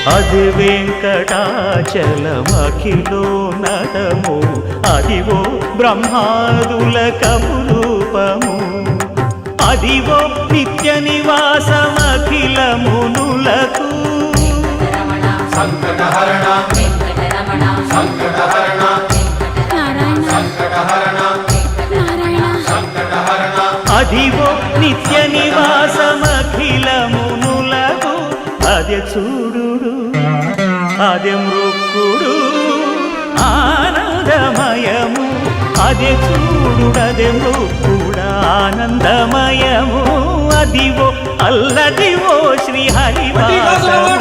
అది వెంకటాచలమఖిలో నటము అదివో బ్రహ్మాదుల కపురూపము అదివో నిత్య నివాసమఖిల మునులకు సంకటహరణ సంకటహరణ సంకటహరణ సంకటహరణ అదివో నిత్య నివాసమఖిల మునులకు అదే చూడు అదే మృక్కుడు ఆనందమయము అదే చూడుడదే మృక్కుడ ఆనందమయము అదివో అల్లదివో శ్రీ హరివాసము